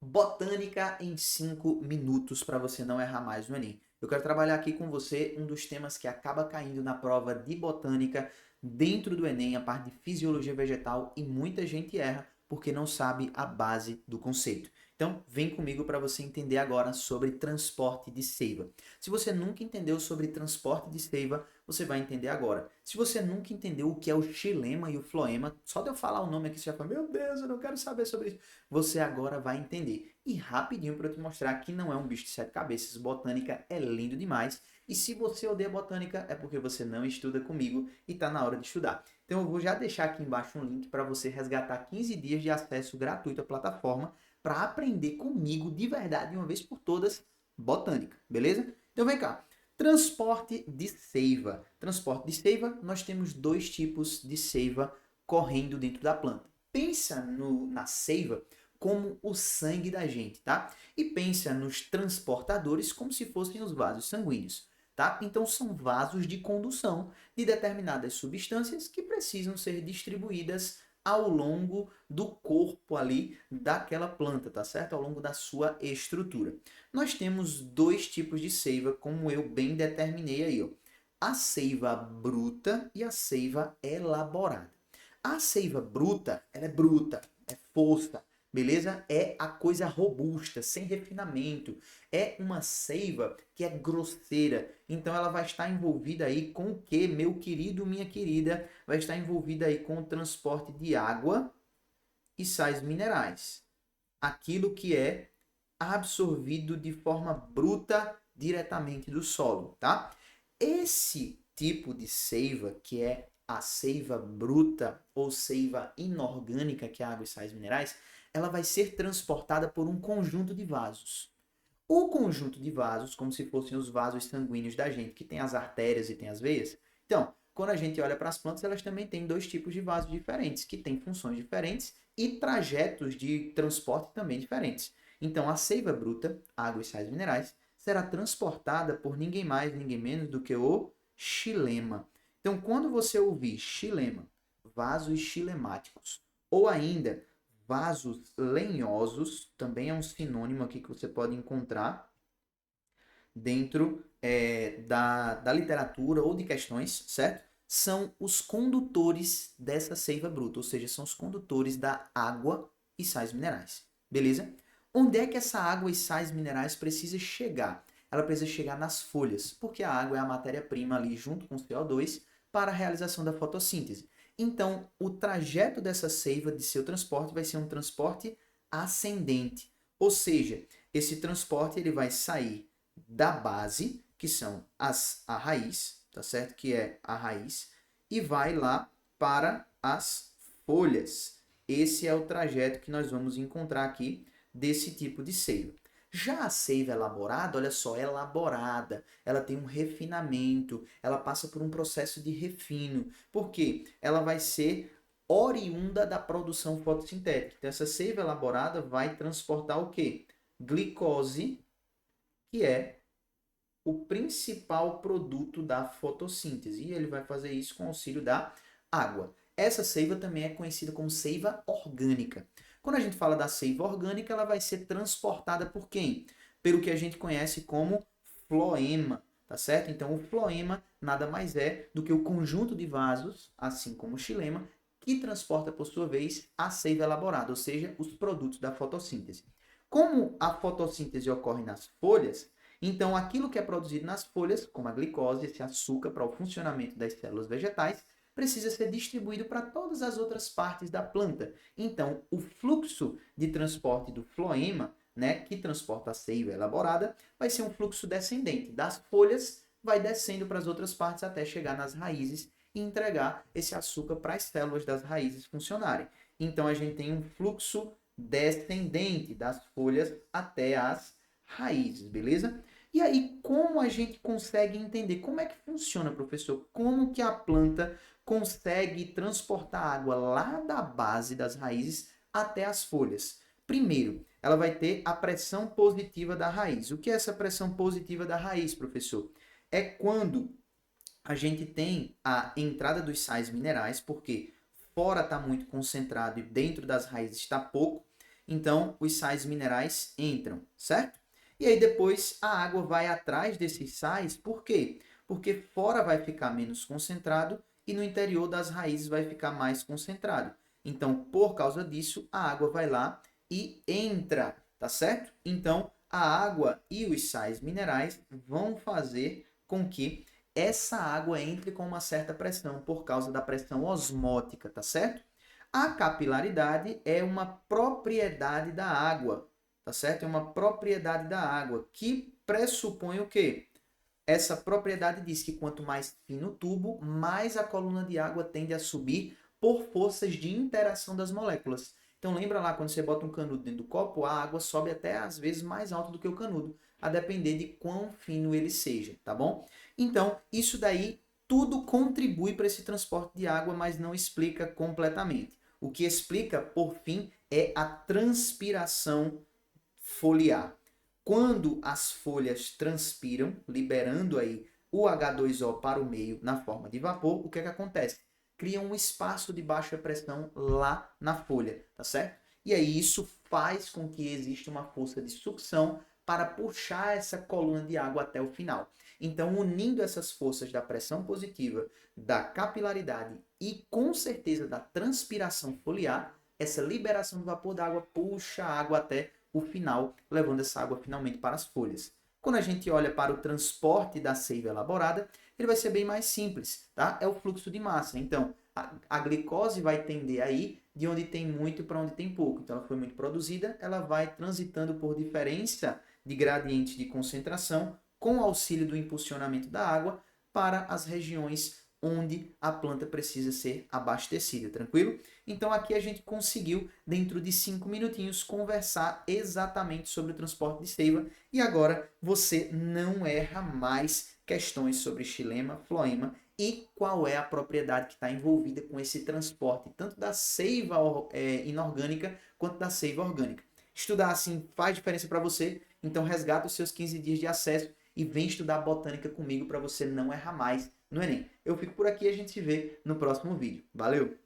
Botânica em 5 minutos para você não errar mais no Enem. Eu quero trabalhar aqui com você um dos temas que acaba caindo na prova de botânica dentro do Enem, a parte de fisiologia vegetal, e muita gente erra porque não sabe a base do conceito. Então, vem comigo para você entender agora sobre transporte de seiva. Se você nunca entendeu sobre transporte de seiva, você vai entender agora. Se você nunca entendeu o que é o xilema e o floema, só de eu falar o nome aqui você já fala, meu Deus, eu não quero saber sobre isso. Você agora vai entender. E rapidinho para eu te mostrar que não é um bicho de sete cabeças. Botânica é lindo demais. E se você odeia botânica, é porque você não estuda comigo e está na hora de estudar. Então eu vou já deixar aqui embaixo um link para você resgatar 15 dias de acesso gratuito à plataforma para aprender comigo de verdade, de uma vez por todas, botânica, beleza? Então vem cá. Transporte de seiva. Transporte de seiva, nós temos dois tipos de seiva correndo dentro da planta. Pensa na seiva como o sangue da gente, tá? E pensa nos transportadores como se fossem os vasos sanguíneos, tá? Então são vasos de condução de determinadas substâncias que precisam ser distribuídas ao longo do corpo ali daquela planta, tá certo? Ao longo da sua estrutura. Nós temos dois tipos de seiva, como eu bem determinei aí, ó. A seiva bruta e a seiva elaborada. A seiva bruta, ela é bruta, é força, beleza? É a coisa robusta, sem refinamento. É uma seiva que é grosseira. Então ela vai estar envolvida aí com o que, meu querido, minha querida? Vai estar envolvida aí com o transporte de água e sais minerais. Aquilo que é absorvido de forma bruta diretamente do solo, tá? Esse tipo de seiva, que é a seiva bruta ou seiva inorgânica, que é água e sais minerais, ela vai ser transportada por um conjunto de vasos. O conjunto de vasos, como se fossem os vasos sanguíneos da gente, que tem as artérias e tem as veias. Então, quando a gente olha para as plantas, elas também têm dois tipos de vasos diferentes, que têm funções diferentes e trajetos de transporte também diferentes. Então, a seiva bruta, água e sais minerais, será transportada por ninguém mais, ninguém menos do que o xilema. Então, quando você ouvir xilema, vasos xilemáticos, ou ainda vasos lenhosos, também é um sinônimo aqui que você pode encontrar dentro da literatura ou de questões, certo? São os condutores dessa seiva bruta, ou seja, são os condutores da água e sais minerais. Beleza? Onde é que essa água e sais minerais precisa chegar? Ela precisa chegar nas folhas, porque a água é a matéria-prima ali junto com o CO2 para a realização da fotossíntese. Então, o trajeto dessa seiva de seu transporte vai ser um transporte ascendente, ou seja, esse transporte ele vai sair da base, que são a raiz, tá certo? Que é a raiz, e vai lá para as folhas. Esse é o trajeto que nós vamos encontrar aqui desse tipo de seiva. Já a seiva elaborada, olha só, elaborada, ela tem um refinamento, ela passa por um processo de refino. Por quê? Ela vai ser oriunda da produção fotossintética. Então, essa seiva elaborada vai transportar o quê? Glicose, que é o principal produto da fotossíntese. E ele vai fazer isso com o auxílio da água. Essa seiva também é conhecida como seiva orgânica. Quando a gente fala da seiva orgânica, ela vai ser transportada por quem? Pelo que a gente conhece como floema, tá certo? Então, o floema nada mais é do que o conjunto de vasos, assim como o xilema, que transporta, por sua vez, a seiva elaborada, ou seja, os produtos da fotossíntese. Como a fotossíntese ocorre nas folhas, então, aquilo que é produzido nas folhas, como a glicose, esse açúcar para o funcionamento das células vegetais, precisa ser distribuído para todas as outras partes da planta. Então, o fluxo de transporte do floema, né, que transporta a seiva elaborada, vai ser um fluxo descendente. Das folhas, vai descendo para as outras partes até chegar nas raízes e entregar esse açúcar para as células das raízes funcionarem. Então, a gente tem um fluxo descendente das folhas até as raízes, beleza? E aí, como a gente consegue entender? Como é que funciona, professor? Como que a planta consegue transportar água lá da base das raízes até as folhas? Primeiro, ela vai ter a pressão positiva da raiz. O que é essa pressão positiva da raiz, professor? É quando a gente tem a entrada dos sais minerais, porque fora está muito concentrado e dentro das raízes está pouco, então os sais minerais entram, certo? E aí depois a água vai atrás desses sais, por quê? Porque fora vai ficar menos concentrado e no interior das raízes vai ficar mais concentrado. Então, por causa disso, a água vai lá e entra, tá certo? Então, a água e os sais minerais vão fazer com que essa água entre com uma certa pressão por causa da pressão osmótica, tá certo? A capilaridade é uma propriedade da água, tá certo? É uma propriedade da água que pressupõe o quê? Essa propriedade diz que quanto mais fino o tubo, mais a coluna de água tende a subir por forças de interação das moléculas. Então lembra lá quando você bota um canudo dentro do copo, a água sobe até às vezes mais alto do que o canudo, a depender de quão fino ele seja, tá bom? Então isso daí tudo contribui para esse transporte de água, mas não explica completamente. O que explica, por fim, é a transpiração foliar. Quando as folhas transpiram, liberando aí o H2O para o meio na forma de vapor, o que é que acontece? Cria um espaço de baixa pressão lá na folha, tá certo? E aí isso faz com que exista uma força de sucção para puxar essa coluna de água até o final. Então, unindo essas forças da pressão positiva, da capilaridade e com certeza da transpiração foliar, essa liberação do vapor d'água puxa a água até o final, levando essa água finalmente para as folhas. Quando a gente olha para o transporte da seiva elaborada, ele vai ser bem mais simples, tá? É o fluxo de massa. Então, a glicose vai tender a ir de onde tem muito para onde tem pouco. Então, ela foi muito produzida, ela vai transitando por diferença de gradiente de concentração com o auxílio do impulsionamento da água para as regiões onde a planta precisa ser abastecida, tranquilo? Então aqui a gente conseguiu, dentro de 5 minutinhos, conversar exatamente sobre o transporte de seiva e agora você não erra mais questões sobre xilema, floema e qual é a propriedade que está envolvida com esse transporte, tanto da seiva inorgânica quanto da seiva orgânica. Estudar assim faz diferença para você, então resgata os seus 15 dias de acesso e vem estudar botânica comigo para você não errar mais no Enem. Eu fico por aqui e a gente se vê no próximo vídeo. Valeu!